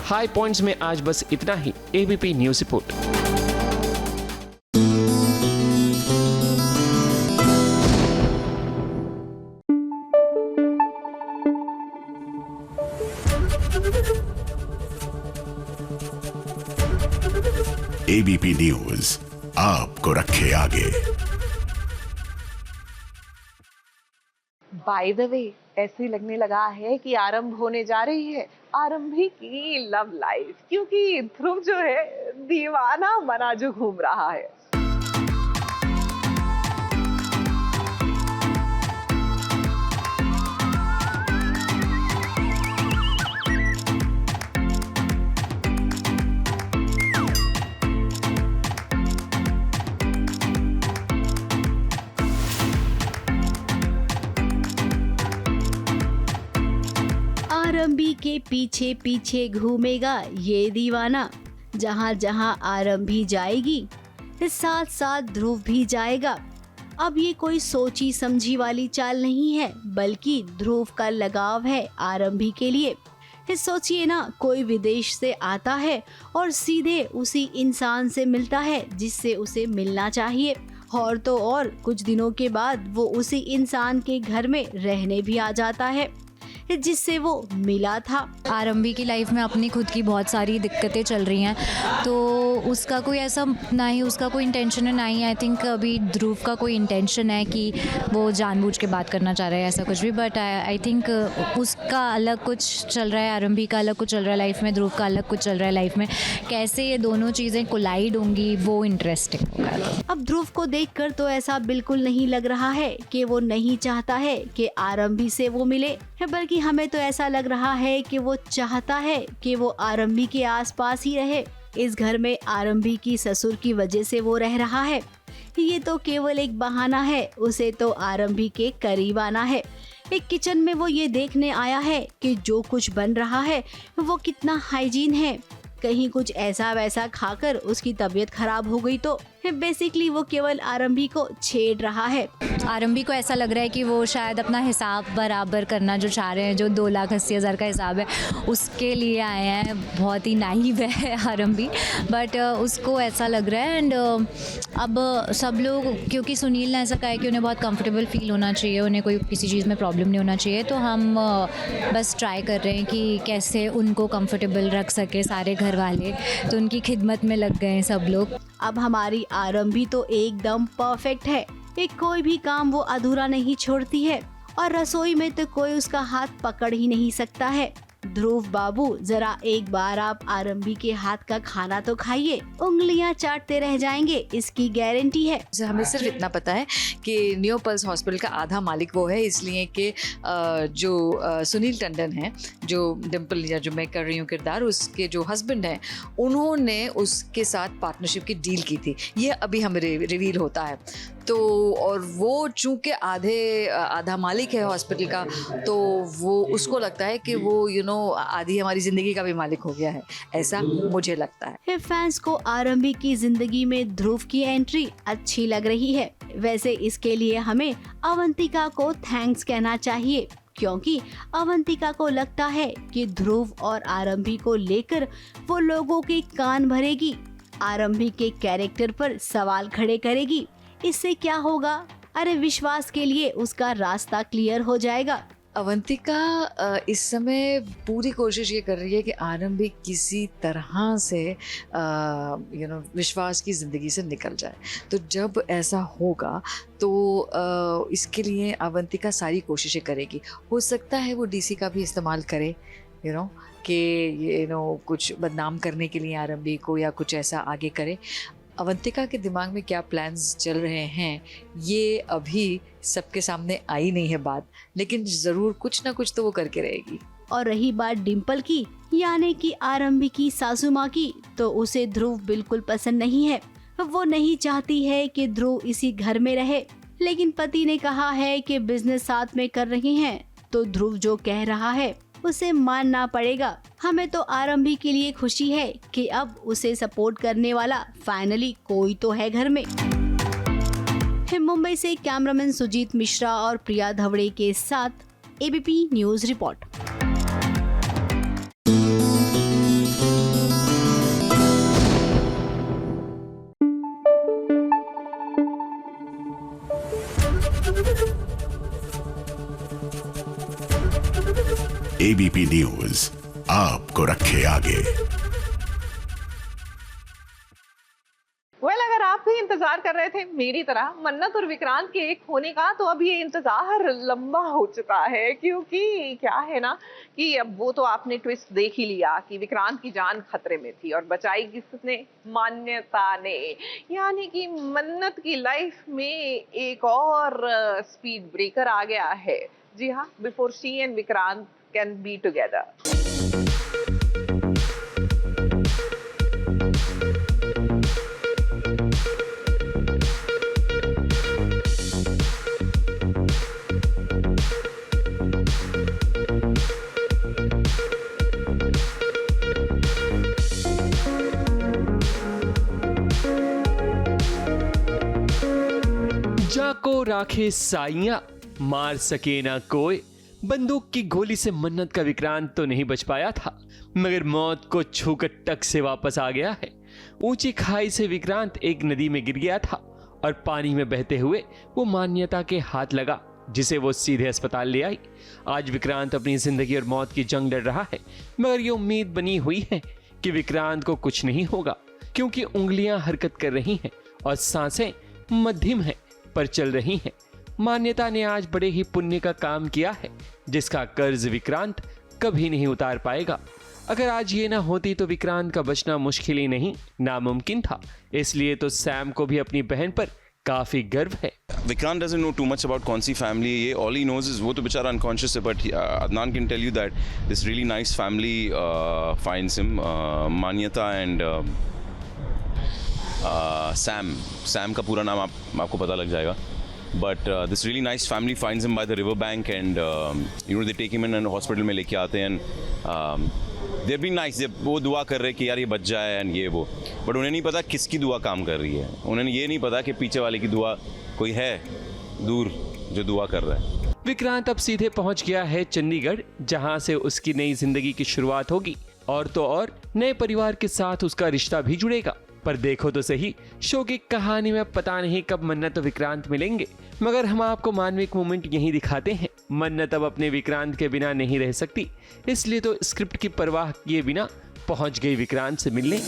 [SPEAKER 5] हाई पॉइंट्स में आज बस इतना ही। ABP news report.
[SPEAKER 4] ABP news आपको रखे आगे।
[SPEAKER 1] बाय द वे, ऐसे लगने लगा है कि आरंभ होने जा रही है आरंभी की लव लाइफ, क्योंकि ध्रुव जो है दीवाना बना जो घूम रहा है।
[SPEAKER 2] आरंभी के पीछे पीछे घूमेगा ये दीवाना, जहाँ जहाँ आरंभी जाएगी साथ साथ ध्रुव भी जाएगा। अब ये कोई सोची समझी वाली चाल नहीं है, बल्कि ध्रुव का लगाव है आरंभी के लिए। सोचिए ना, कोई विदेश से आता है और सीधे उसी इंसान से मिलता है जिससे उसे मिलना चाहिए, और तो और कुछ दिनों के बाद वो उसी इंसान के घर में रहने भी आ जाता है जिससे वो मिला था।
[SPEAKER 15] आरंभी की लाइफ में अपनी खुद की बहुत सारी दिक्कतें चल रही हैं, तो उसका कोई ऐसा ना ही उसका कोई इंटेंशन है, ना ही आई थिंक अभी ध्रुव का कोई इंटेंशन है कि वो जानबूझ के बात करना चाह रहा है ऐसा कुछ भी। बट आई थिंक उसका अलग कुछ चल रहा है, आरंभी का अलग कुछ चल रहा है लाइफ में, ध्रुव का अलग कुछ चल रहा है लाइफ में। कैसे ये दोनों चीज़ें कोलाइड होंगी वो इंटरेस्टिंग होगा।
[SPEAKER 2] अब ध्रुव को देखकर तो ऐसा बिल्कुल नहीं लग रहा है कि वो नहीं चाहता है कि आरंभी से वो मिले, बल्कि हमें तो ऐसा लग रहा है कि वो चाहता है कि वो आरंभी के आसपास ही रहे। इस घर में आरंभी की ससुर की वजह से वो रह रहा है। ये तो केवल एक बहाना है, उसे तो आरंभी के करीब आना है। एक किचन में वो ये देखने आया है कि जो कुछ बन रहा है वो कितना हाइजीन है। कहीं कुछ ऐसा वैसा खाकर उसकी तबीयत खराब हो गई तो बेसिकली वो केवल आरंभी को छेड़ रहा है।
[SPEAKER 15] आरंभी को ऐसा लग रहा है कि वो शायद अपना हिसाब बराबर करना जो चाह रहे हैं, जो 2,80,000 का हिसाब है उसके लिए आए हैं। बहुत ही नाइव है आरंभी, बट उसको ऐसा लग रहा है। एंड अब सब लोग, क्योंकि सुनील ने ऐसा कहा है कि उन्हें बहुत कंफर्टेबल फील होना चाहिए, उन्हें कोई किसी चीज़ में प्रॉब्लम नहीं होना चाहिए, तो हम बस ट्राई कर रहे हैं कि कैसे उनको कंफर्टेबल रख सके सारे घर वाले, तो उनकी खिदमत में लग गए हैं सब लोग।
[SPEAKER 2] अब हमारी आरंभी तो एकदम परफेक्ट है, एक कोई भी काम वो अधूरा नहीं छोड़ती है, और रसोई में तो कोई उसका हाथ पकड़ ही नहीं सकता है। ध्रुव बाबू, जरा एक बार आप आरंभी के हाथ का खाना तो खाइए, उंगलियां चाटते रह जाएंगे, इसकी गारंटी है।
[SPEAKER 12] हमें सिर्फ इतना पता है कि न्यू पल्स हॉस्पिटल का आधा मालिक वो है, इसलिए कि जो सुनील टंडन है, जो डिम्पल या जो मैं कर रही हूँ किरदार, उसके जो हस्बैंड हैं, उन्होंने उसके साथ पार्टनरशिप की डील की थी। ये अभी हमें रिवील होता है। तो और वो चूँकि आधा मालिक है हॉस्पिटल का, तो वो उसको लगता है कि वो आधी हमारी ज़िंदगी का भी मालिक हो गया है, ऐसा मुझे लगता है।
[SPEAKER 2] फैंस को आरंभी की जिंदगी में ध्रुव की एंट्री अच्छी लग रही है। वैसे इसके लिए हमें अवंतिका को थैंक्स कहना चाहिए, क्योंकि अवंतिका को लगता है कि ध्रुव और आरंभी को लेकर वो लोगों के कान भरेगी, आरंभी के कैरेक्टर पर सवाल खड़े करेगी। इससे क्या होगा? अरे विश्वास के लिए उसका रास्ता क्लियर हो जाएगा।
[SPEAKER 12] अवंतिका इस समय पूरी कोशिश ये कर रही है कि आरंभी किसी तरह से विश्वास की ज़िंदगी से निकल जाए। तो जब ऐसा होगा तो इसके लिए अवंतिका सारी कोशिशें करेगी। हो सकता है वो डीसी का भी इस्तेमाल करे,
[SPEAKER 16] यू नो कि कुछ बदनाम करने के लिए आरंभी को या कुछ ऐसा आगे करे। अवंतिका के दिमाग में क्या प्लान्स चल रहे हैं ये अभी सबके सामने आई नहीं है बात, लेकिन ज़रूर कुछ ना कुछ तो वो करके रहेगी।
[SPEAKER 2] और रही बात डिम्पल की, यानी कि आरंभी की सासू माँ की, तो उसे ध्रुव बिल्कुल पसंद नहीं है। वो नहीं चाहती है कि ध्रुव इसी घर में रहे, लेकिन पति ने कहा है कि बिजनेस साथ में कर रहे हैं, तो ध्रुव जो कह रहा है उसे मानना पड़ेगा। हमें तो आरंभी के लिए खुशी है कि अब उसे सपोर्ट करने वाला फाइनली कोई तो है घर में। मुंबई से कैमरामैन सुजीत मिश्रा और प्रिया धवड़े के साथ ABP news report.
[SPEAKER 4] ABP news आपको रखे आगे।
[SPEAKER 1] अगर आप भी इंतजार कर रहे थे मेरी तरह मन्नत और विक्रांत के एक होने का, तो अब ये इंतजार लंबा हो चुका है, क्योंकि क्या है ना कि अब वो तो आपने ट्विस्ट देख ही लिया कि विक्रांत की जान खतरे में थी और बचाई किसने? मान्यता ने। यानी कि मन्नत की लाइफ में एक और स्पीड ब्रेकर आ गया है। जी हाँ, before she and Vikrant can be together.
[SPEAKER 5] जाको राखे साइयां, मार सके ना कोई। बंदूक की गोली से मन्नत का विक्रांत तो नहीं बच पाया था, मगर मौत को छूकर टक से वापस आ गया है। ऊंची खाई से विक्रांत एक नदी में गिर गया था और पानी में बहते हुए वो मान्यता के हाथ लगा, जिसे वो सीधे अस्पताल ले आई। आज विक्रांत अपनी जिंदगी और मौत की जंग लड़ रहा है, मगर ये उम्मीद बनी हुई है कि विक्रांत को कुछ नहीं होगा, क्योंकि उंगलियां हरकत कर रही हैं और सांसें मध्यम हैं पर चल रही हैं। मान्यता ने आज बड़े ही पुण्य का काम किया है, जिसका कर्ज विक्रांत कभी नहीं उतार पाएगा। अगर आज ये ना होती तो विक्रांत का बचना मुश्किल ही नहीं, नामुमकिन था। इसलिए तो सैम को भी अपनी बहन पर काफी गर्व है।
[SPEAKER 17] Vikrant doesn't know too much about कौन सी family है। All he knows is वो तो बेचारा unconscious है, but Adnan can tell you that this really nice family finds him. मान्यता and Sam का पूरा नाम आपको पता लग जाएगा। But this really nice family finds him by the river bank and they take him in and hospital में लेके आते हैं and they've been nice। वो दुआ कर रहे हैं कि यार ये बच जाए and ये वो, but उन्हें नहीं पता किसकी दुआ काम कर रही है। उन्हें ये नहीं पता कि पीछे वाले की दुआ कोई है दूर जो दुआ कर रहा है।
[SPEAKER 5] विक्रांत अब सीधे पहुंच गया है चंडीगढ़, जहां से उसकी नई जिंदगी की शुरुआत होगी और तो और नए परिवार के साथ उसका रिश्ता भी जुड़ेगा। पर देखो तो सही, शो की कहानी में पता नहीं कब मन्नत और विक्रांत मिलेंगे, मगर हम आपको मानविक मोमेंट यहीं दिखाते हैं। मन्नत अब अपने विक्रांत के बिना नहीं रह सकती, इसलिए तो स्क्रिप्ट की परवाह किए बिना पहुंच गई विक्रांत से मिलने।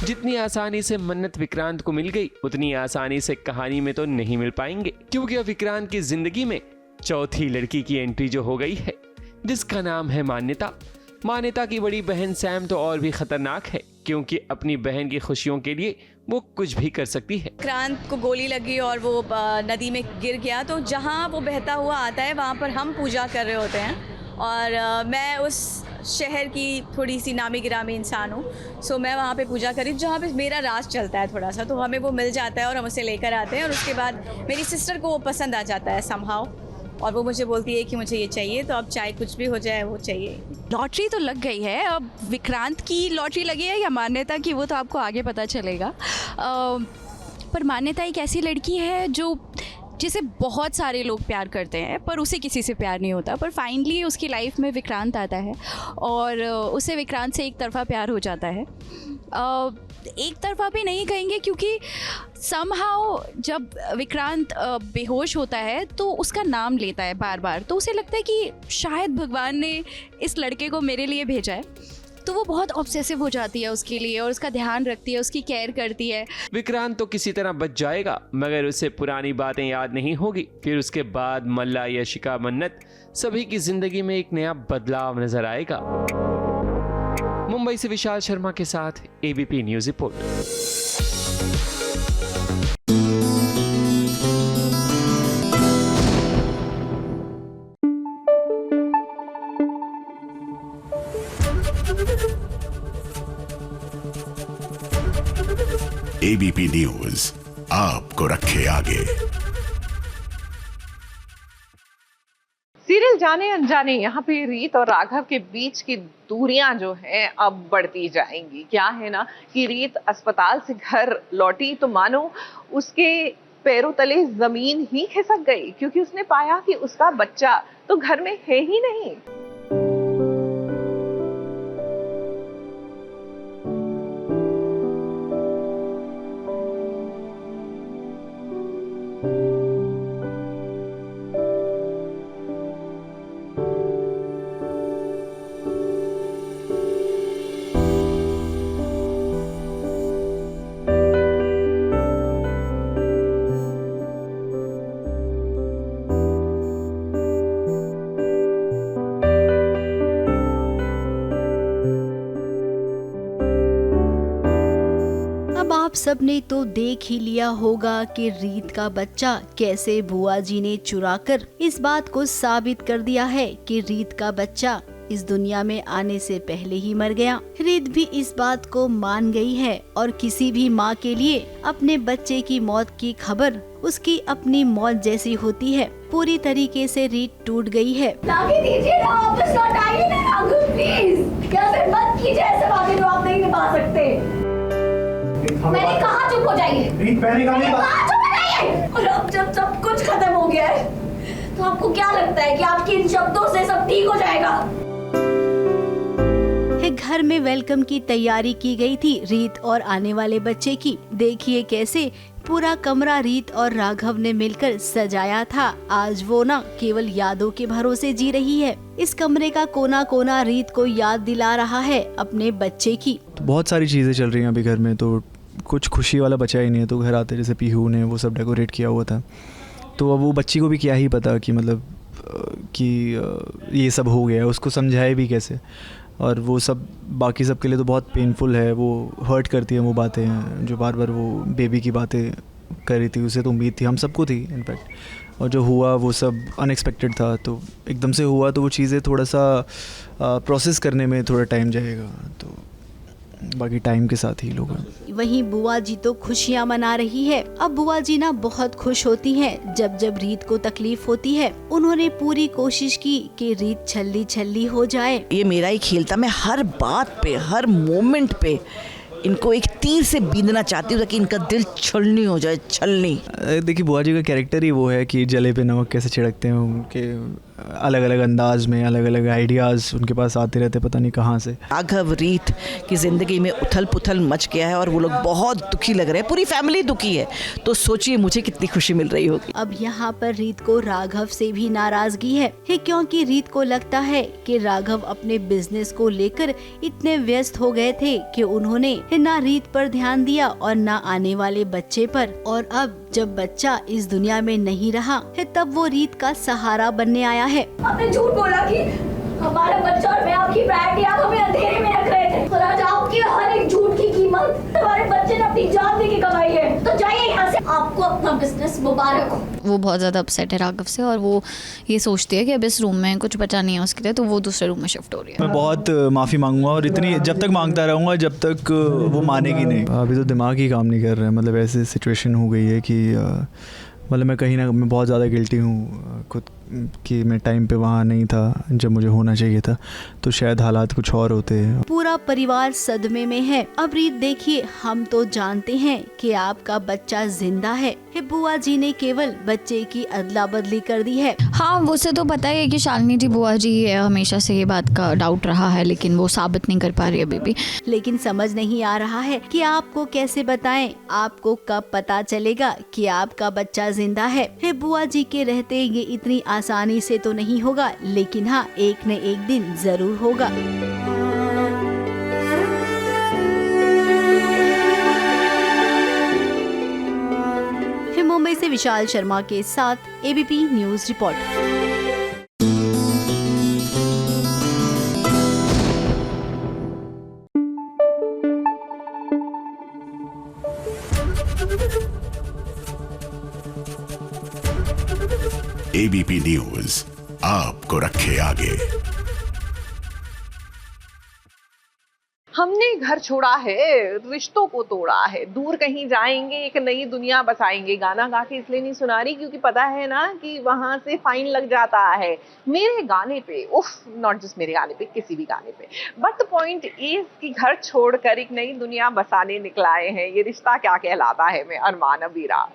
[SPEAKER 5] जितनी आसानी से मन्नत विक्रांत को मिल गई, उतनी आसानी से कहानी में तो नहीं मिल पाएंगे, क्योंकि अब विक्रांत की जिंदगी में चौथी लड़की की एंट्री जो हो गई है, जिसका नाम है मान्यता। मान्यता की बड़ी बहन सैम तो और भी खतरनाक है, क्योंकि अपनी बहन की खुशियों के लिए वो कुछ भी कर सकती है।
[SPEAKER 18] विक्रांत को गोली लगी और वो नदी में गिर गया, तो जहाँ वो बहता हुआ आता है वहाँ पर हम पूजा कर रहे होते हैं, और मैं उस शहर की थोड़ी सी नामी गिरामी इंसान हूँ। सो मैं वहाँ पे पूजा करी जहाँ पे मेरा राज चलता है थोड़ा सा, तो हमें वो मिल जाता है और हम उसे लेकर आते हैं, और उसके बाद मेरी सिस्टर को वो पसंद आ जाता है समहाउ, और वो मुझे बोलती है कि मुझे ये चाहिए, तो अब चाहे कुछ भी हो जाए वो चाहिए।
[SPEAKER 10] लॉटरी तो लग गई है, अब विक्रांत की लॉटरी लगी है या मान्यता की, वो तो आपको आगे पता चलेगा। पर मान्यता एक ऐसी लड़की है जिसे बहुत सारे लोग प्यार करते हैं, पर उसे किसी से प्यार नहीं होता। पर फाइनली उसकी लाइफ में विक्रांत आता है और उसे विक्रांत से एक तरफा प्यार हो जाता है। एक तरफा भी नहीं कहेंगे, क्योंकि समहाउ जब विक्रांत बेहोश होता है तो उसका नाम लेता है बार बार, तो उसे लगता है कि शायद भगवान ने इस लड़के को मेरे लिए भेजा है। तो वो बहुत ऑब्सेसिव हो जाती है उसके लिए और उसका ध्यान रखती है, उसकी केयर करती है।
[SPEAKER 5] विक्रांत तो किसी तरह बच जाएगा, मगर उसे पुरानी बातें याद नहीं होगी। फिर उसके बाद मल्ला, यशिका, मन्नत सभी की जिंदगी में एक नया बदलाव नजर आएगा। मुंबई से विशाल शर्मा के साथ ABP news report.
[SPEAKER 4] ABP news आपको रखे आगे।
[SPEAKER 1] सीरियल जाने अनजाने यहाँ पे रीत और राघव के बीच की दूरियां जो हैं अब बढ़ती जाएंगी। क्या है ना कि रीत अस्पताल से घर लौटी तो मानो उसके पैरों तले जमीन ही खिसक गई, क्योंकि उसने पाया कि उसका बच्चा तो घर में है ही नहीं।
[SPEAKER 2] आप सबने तो देख ही लिया होगा कि रीत का बच्चा कैसे बुआ जी ने चुराकर इस बात को साबित कर दिया है कि रीत का बच्चा इस दुनिया में आने से पहले ही मर गया। रीत भी इस बात को मान गई है और किसी भी माँ के लिए अपने बच्चे की मौत की खबर उसकी अपनी मौत जैसी होती है। पूरी तरीके से रीत टूट गई है।
[SPEAKER 8] लाके दीजिए ना, वापस लौटाइए ना राघव प्लीज। कैसे मत कीजिए ऐसे बातें जो आप नहीं निभा सकते। मैंने कहा चुप हो जाइए। मैंने कहा चुप हो जाइए। और अब जब सब कुछ खत्म हो गया है तो आपको क्या लगता है कि आपके इन शब्दों से सब ठीक हो जाएगा?
[SPEAKER 2] घर में वेलकम की तैयारी की गई थी रीत और आने वाले बच्चे की। देखिए कैसे पूरा कमरा रीत और राघव ने मिलकर सजाया था। आज वो ना केवल यादों के भरोसे जी रही है। इस कमरे का कोना कोना रीत को याद दिला रहा है अपने बच्चे की।
[SPEAKER 19] तो बहुत सारी चीज़ें चल रही हैं अभी घर में, तो कुछ खुशी वाला बचा ही नहीं है। तो घर आते जैसे पीहू ने वो सब डेकोरेट किया हुआ था, तो अब वो बच्ची को भी क्या ही पता कि मतलब कि ये सब हो गया, उसको समझाए भी कैसे। और वो सब बाकी सब के लिए तो बहुत पेनफुल है, वो हर्ट करती है वो बातें जो बार बार वो बेबी की बातें कर रही थी। उसे तो उम्मीद थी, हम सबको थी इनफैक्ट, और जो हुआ वो सब अनएक्सपेक्टेड था। तो एकदम से हुआ तो वो चीज़ें थोड़ा सा प्रोसेस करने में थोड़ा टाइम जाएगा, तो बाकी टाइम के साथ ही लोग।
[SPEAKER 2] वहीं बुआ जी तो खुशियाँ मना रही है। अब बुआ जी ना बहुत खुश होती हैं जब जब रीत को तकलीफ होती है। उन्होंने पूरी कोशिश की कि रीत छल्ली छल्ली हो जाए।
[SPEAKER 20] ये मेरा ही खेल था, मैं हर बात पे हर मोमेंट पे इनको एक तीर से बींधना चाहती हूँ ताकि इनका दिल छलनी हो जाए, छलनी।
[SPEAKER 19] देखिए बुआ जी का कैरेक्टर ही वो है कि जले पे नमक कैसे छिड़कते हैं। उनके अलग अलग अंदाज में अलग अलग आइडियाज़ उनके पास आते रहते, पता नहीं कहाँ से।
[SPEAKER 20] राघव रीत की ज़िंदगी में उथल पुथल मच गया है और वो लोग बहुत दुखी लग रहे हैं, पूरी फैमिली दुखी है। तो सोचिए मुझे कितनी खुशी मिल रही होगी।
[SPEAKER 2] अब यहाँ पर रीत को राघव से भी नाराजगी है क्योंकि रीत को लगता है कि राघव अपने बिजनेस को लेकर इतने व्यस्त हो गए थे कि उन्होंने ना रीत पर ध्यान दिया और ना आने वाले बच्चे पर। और अब जब बच्चा इस दुनिया में नहीं रहा है तब वो रीत का सहारा बनने आया है।
[SPEAKER 8] आपने झूठ बोला कि हमारा बच्चा और मैं आपकी प्रायोरिटी, आप हमें अंधेरे में रख रहे थे। और आज आपकी हर एक झूठ की कीमत हमारे बच्चे ने अपनी जान दे के कमाई है। तो जाइए यहाँ से, आपको अपना बिजनेस मुबारक हो।
[SPEAKER 10] वो बहुत ज़्यादा अपसेट है राघव से और वो ये सोचती है कि अब इस रूम में कुछ बचा नहीं है उसके लिए, तो वो दूसरे रूम में शिफ्ट हो रही है।
[SPEAKER 19] मैं बहुत माफ़ी मांगूंगा और इतनी जब तक मांगता रहूँगा जब तक वो मानेगी नहीं। अभी तो दिमाग ही काम नहीं कर रहा है। मतलब ऐसी सिचुएशन हो गई है कि मतलब मैं बहुत ज़्यादा गिल्टी हूँ खुद कि मैं टाइम पे वहाँ नहीं था जब मुझे होना चाहिए था, तो शायद हालात कुछ और होते हैं।
[SPEAKER 2] पूरा परिवार सदमे में है। अब रीत देखिए, हम तो जानते हैं कि आपका बच्चा जिंदा है। बुआ जी ने केवल बच्चे की अदला बदली कर दी है।
[SPEAKER 10] हाँ, उसे तो पता है कि शालिनी जी बुआ जी है, हमेशा से ये बात का डाउट रहा है, लेकिन वो साबित नहीं कर पा रही अभी भी।
[SPEAKER 2] लेकिन समझ नहीं आ रहा है कि आपको कैसे बताएं, आपको कब पता चलेगा कि आपका बच्चा जिंदा है। बुआ जी के रहते ये इतनी आसानी से तो नहीं होगा, लेकिन हाँ एक न एक दिन जरूर होगा। विशाल शर्मा के साथ ABP news report.
[SPEAKER 4] ABP news आपको रखे आगे।
[SPEAKER 1] हमने घर छोड़ा है, रिश्तों को तोड़ा है, दूर कहीं जाएंगे, एक नई दुनिया बसाएंगे। गाना गा के इसलिए नहीं सुना रही क्योंकि पता है ना कि वहां से फाइन लग जाता है मेरे गाने पे, उफ, नॉट जस्ट मेरे गाने पे, किसी भी गाने पे। बट द पॉइंट इज कि घर छोड़कर एक नई दुनिया बसाने निकलाए हैं। ये रिश्ता क्या कहलाता है में अरमान अबीरा।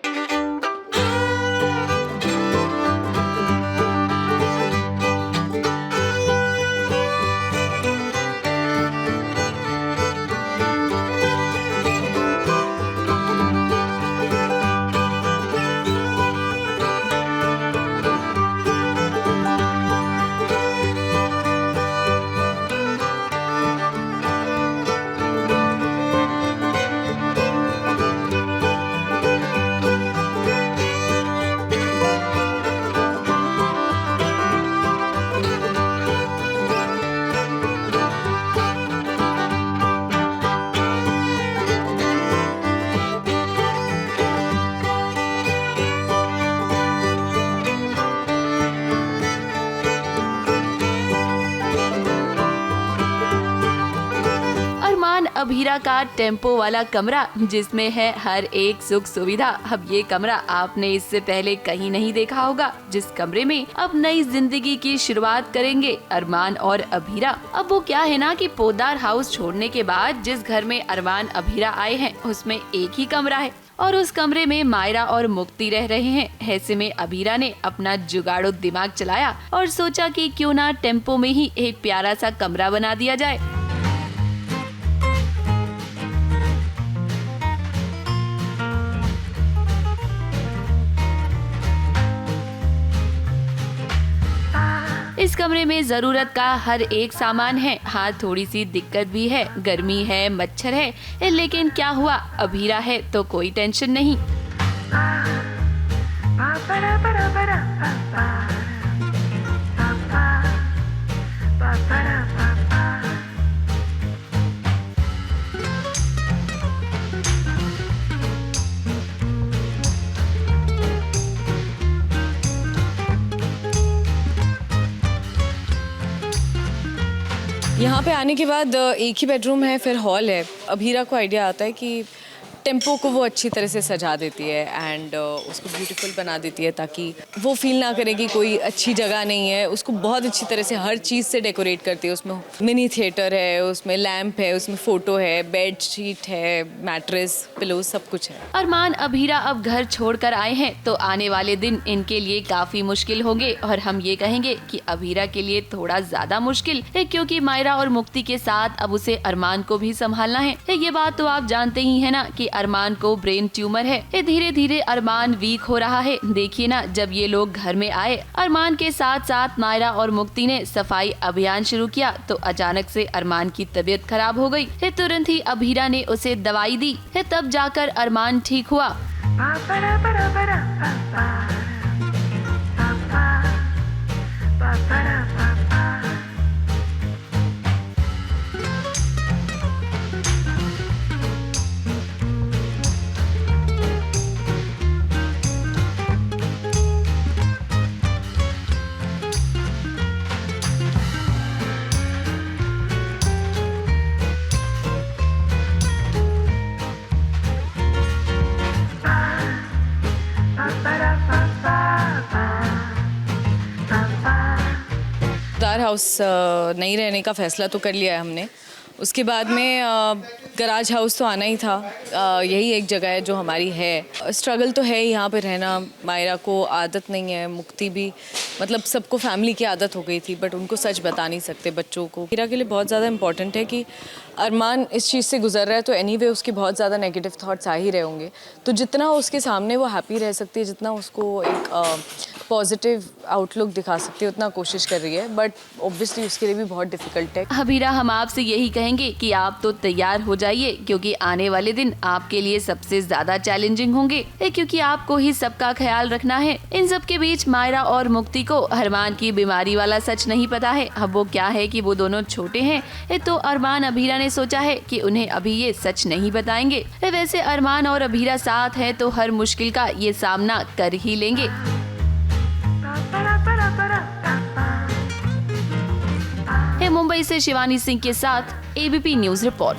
[SPEAKER 21] अबीरा का टेम्पो वाला कमरा जिसमें है हर एक सुख सुविधा। अब ये कमरा आपने इससे पहले कहीं नहीं देखा होगा, जिस कमरे में अब नई जिंदगी की शुरुआत करेंगे अरमान और अबीरा। अब वो क्या है ना कि पोद्दार हाउस छोड़ने के बाद जिस घर में अरमान अबीरा आए हैं उसमें एक ही कमरा है और उस कमरे में मायरा और मुक्ति रह रहे हैं। ऐसे में अबीरा ने अपना जुगाड़ो दिमाग चलाया और सोचा कि क्यों ना टेम्पो में ही एक प्यारा सा कमरा बना दिया जाए। इस कमरे में जरूरत का हर एक सामान है। हाँ, थोड़ी सी दिक्कत भी है, गर्मी है, मच्छर है, लेकिन क्या हुआ, अबीरा है तो कोई टेंशन नहीं।
[SPEAKER 22] यहाँ पे आने के बाद एक ही बेडरूम है, फिर हॉल है। अबीरा को आइडिया आता है कि टेम्पो को वो अच्छी तरह से सजा देती है एंड उसको ब्यूटीफुल बना देती है ताकि वो फील ना करे कि कोई अच्छी जगह नहीं है। उसको बहुत अच्छी तरह से हर चीज़ से डेकोरेट करती है। उसमें मिनी थिएटर है, उसमें लैंप है, उसमें फ़ोटो है, बेड शीट है, मैट्रेस, पिलो, सब कुछ है।
[SPEAKER 21] अरमान अबीरा अब घर छोड़कर आए हैं तो आने वाले दिन इनके लिए काफ़ी मुश्किल होंगे और हम ये कहेंगे कि अबीरा के लिए थोड़ा ज़्यादा मुश्किल है क्योंकि मायरा और मुक्ति के साथ अब उसे अरमान को भी संभालना है। ये बात तो आप जानते ही है ना कि अरमान को ब्रेन ट्यूमर है। धीरे धीरे अरमान वीक हो रहा है। देखिए ना, जब ये लोग घर में आए, अरमान के साथ साथ मायरा और मुक्ति ने सफाई अभियान शुरू किया तो अचानक से अरमान की तबीयत खराब हो गई। तुरंत ही अबीरा ने उसे दवाई दी, तब जाकर अरमान ठीक हुआ।
[SPEAKER 22] पोद्दार हाउस नहीं रहने का फ़ैसला तो कर लिया है हमने। उसके बाद में गराज हाउस तो आना ही था। यही एक जगह है जो हमारी है। स्ट्रगल तो है ही यहाँ पे रहना। मायरा को आदत नहीं है, मुक्ति भी, मतलब सबको फैमिली की आदत हो गई थी बट उनको सच बता नहीं सकते बच्चों को। हीरा के लिए बहुत ज़्यादा इम्पॉर्टेंट है कि अरमान इस चीज़ से गुजर रहा है तो एनीवे उसके बहुत ज़्यादा नेगेटिव थॉट्स आ ही रहे होंगे। तो जितना उसके सामने वो हैप्पी रह सकती है, जितना उसको एक पॉजिटिव आउटलुक दिखा सकती है उतना कोशिश कर रही है, बट ऑब्वियसली उसके लिए भी बहुत डिफिकल्ट है।
[SPEAKER 21] अभीरा, हम आपसे यही कहेंगे कि आप तो तैयार हो जाइए, क्योंकि आने वाले दिन आपके लिए सबसे ज्यादा चैलेंजिंग होंगे, क्योंकि आपको ही सबका ख्याल रखना है। इन सब के बीच मायरा और मुक्ति को अरमान की बीमारी वाला सच नहीं पता है। अब वो क्या है कि वो दोनों छोटे हैं, तो अरमान अभीरा ने सोचा है कि उन्हें अभी ये सच नहीं बताएंगे। वैसे अरमान और अभीरा साथ है तो हर मुश्किल का ये सामना कर ही लेंगे। मुंबई से शिवानी सिंह के साथ ABP news report.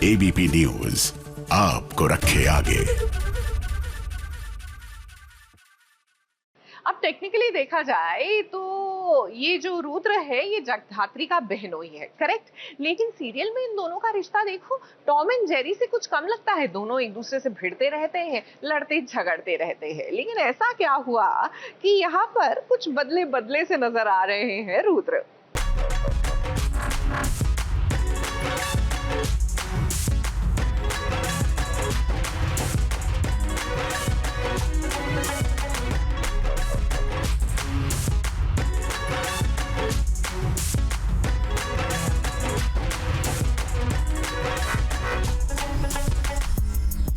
[SPEAKER 4] ABP news आपको रखे आगे।
[SPEAKER 1] अब टेक्निकली देखा जाए तो ये जो रुद्र है ये जगधात्री का बहनोई है, करेक्ट। लेकिन सीरियल में इन दोनों का रिश्ता देखो, टॉम एंड जेरी से कुछ कम लगता है। दोनों एक दूसरे से भिड़ते रहते हैं, लड़ते झगड़ते रहते हैं। लेकिन ऐसा क्या हुआ कि यहाँ पर कुछ बदले बदले से नजर आ रहे हैं रुद्र।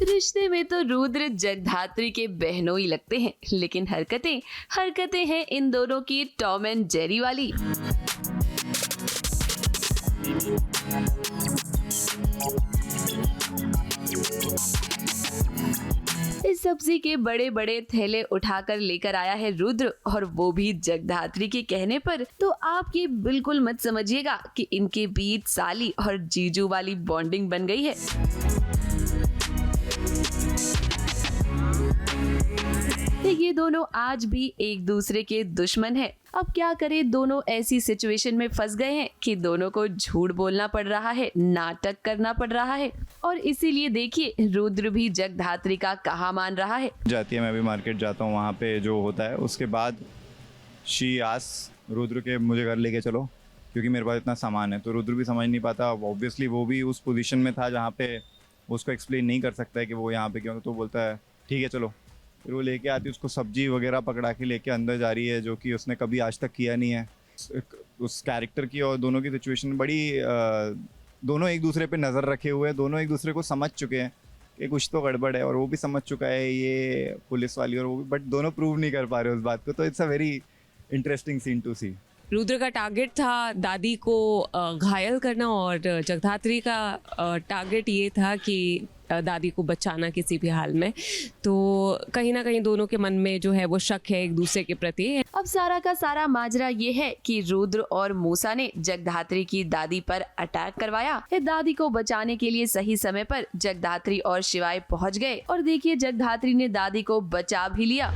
[SPEAKER 21] रिश्ते में तो रुद्र जगधात्री के बहनोई लगते हैं, लेकिन हरकतें हैं इन दोनों की टॉम एंड जेरी वाली। इस सब्जी के बड़े बड़े थैले उठाकर लेकर आया है रुद्र, और वो भी जगधात्री के कहने पर। तो आप ये बिल्कुल मत समझिएगा कि इनके बीच साली और जीजू वाली बॉन्डिंग बन गई है। ये दोनों आज भी एक दूसरे के दुश्मन हैं। अब क्या करें, दोनों ऐसी सिचुएशन में फंस गए हैं कि दोनों को झूठ बोलना पड़ रहा है, नाटक करना पड़ रहा है। और इसीलिए देखिए रुद्र भी जगधात्री का कहा मान रहा है।
[SPEAKER 3] जाती है, मैं भी मार्केट जाता हूँ, वहाँ पे जो होता है उसके बाद शी आस रुद्र के मुझे घर लेके चलो, क्योंकि मेरे पास इतना सामान है। तो रुद्र भी समझ नहीं पाता, ऑब्वियसली वो भी उस पोजीशन में था जहाँ पे उसको एक्सप्लेन नहीं कर सकता है कि वो यहाँ पे क्यों। तो बोलता है ठीक है चलो। फिर वो लेके आती है, उसको सब्जी वगैरह पकड़ा के लेके अंदर जा रही है, जो कि उसने कभी आज तक किया नहीं है। उस कैरेक्टर की और दोनों की सिचुएशन बड़ी दोनों एक दूसरे पे नज़र रखे हुए हैं, दोनों एक दूसरे को समझ चुके हैं कि कुछ तो गड़बड़ है, और वो भी समझ चुका है ये पुलिस वाली और वो भी, बट दोनों प्रूव नहीं कर पा रहे उस बात को। तो it's a very interesting scene to see.
[SPEAKER 6] Rudra का टारगेट था दादी को घायल करना, और जगधात्री का टारगेट ये था कि दादी को बचाना किसी भी हाल में। तो कहीं ना कहीं दोनों के मन में जो है वो शक है एक दूसरे के प्रति।
[SPEAKER 21] अब सारा का सारा माजरा ये है कि रुद्र और मूसा ने जगधात्री की दादी पर अटैक करवाया। दादी को बचाने के लिए सही समय पर जगधात्री और शिवाय पहुंच गए, और देखिए जगधात्री ने दादी को बचा भी लिया।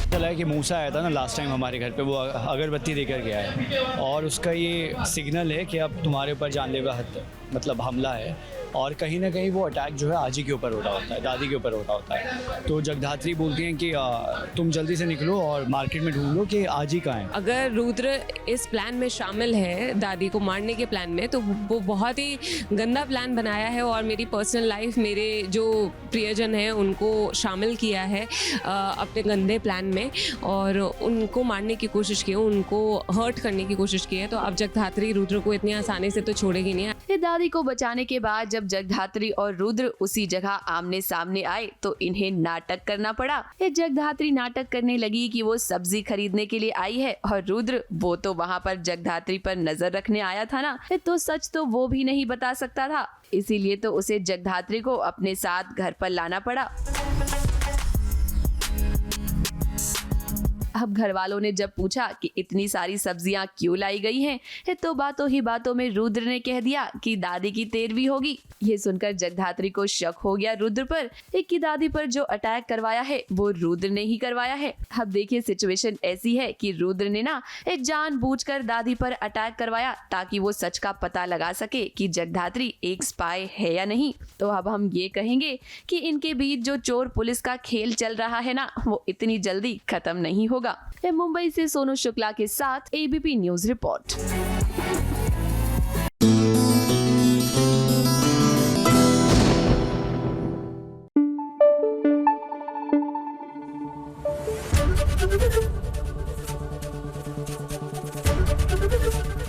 [SPEAKER 23] चला है कि मूसा आया था ना लास्ट टाइम हमारे घर पे, वो अगरबत्ती देकर गया है, और उसका ये सिग्नल है कि अब तुम्हारे ऊपर जानलेवा मतलब हमला है। और कहीं ना कहीं वो अटैक जो है आजी के ऊपर हो रहा होता है, दादी के ऊपर होता है। तो जगधात्री बोलती हैं कि तुम जल्दी से निकलो और मार्केट में ढूंढ लो कि आजी कहाँ है।
[SPEAKER 6] अगर रुद्र इस प्लान में शामिल है, दादी को मारने के प्लान में, तो वो बहुत ही गंदा प्लान बनाया है, और मेरी पर्सनल लाइफ, मेरे जो प्रियजन हैं उनको शामिल किया है अपने गंदे प्लान में, और उनको मारने की कोशिश की, उनको हर्ट करने की कोशिश की है। तो अब जगधात्री रुद्र को इतनी आसानी से तो छोड़ेगी नहीं।
[SPEAKER 21] दादी को बचाने के बाद जब जगधात्री और रुद्र उसी जगह आमने सामने आए तो इन्हें नाटक करना पड़ा। जगधात्री नाटक करने लगी कि वो सब्जी खरीदने के लिए आई है, और रुद्र वो तो वहाँ पर जगधात्री पर नजर रखने आया था ना, तो सच तो वो भी नहीं बता सकता था। इसीलिए तो उसे जगधात्री को अपने साथ घर पर लाना पड़ा। अब घर वालों ने जब पूछा कि इतनी सारी सब्जियां क्यों लाई गई हैं, तो बातों ही बातों में रुद्र ने कह दिया कि दादी की 13वीं होगी। ये सुनकर जगधात्री को शक हो गया रुद्र पर कि दादी पर जो अटैक करवाया है वो रुद्र ने ही करवाया है। अब देखिए सिचुएशन ऐसी है कि रुद्र ने ना जानबूझकर दादी पर अटैक करवाया ताकि वो सच का पता लगा सके कि जगधात्री एक स्पाई है या नहीं। तो अब हम ये कहेंगे कि इनके बीच जो चोर पुलिस का खेल चल रहा है ना, वो इतनी जल्दी खत्म नहीं होगा। मुंबई से सोनू शुक्ला के साथ ABP news report.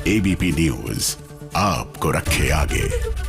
[SPEAKER 4] ABP news आपको रखे आगे।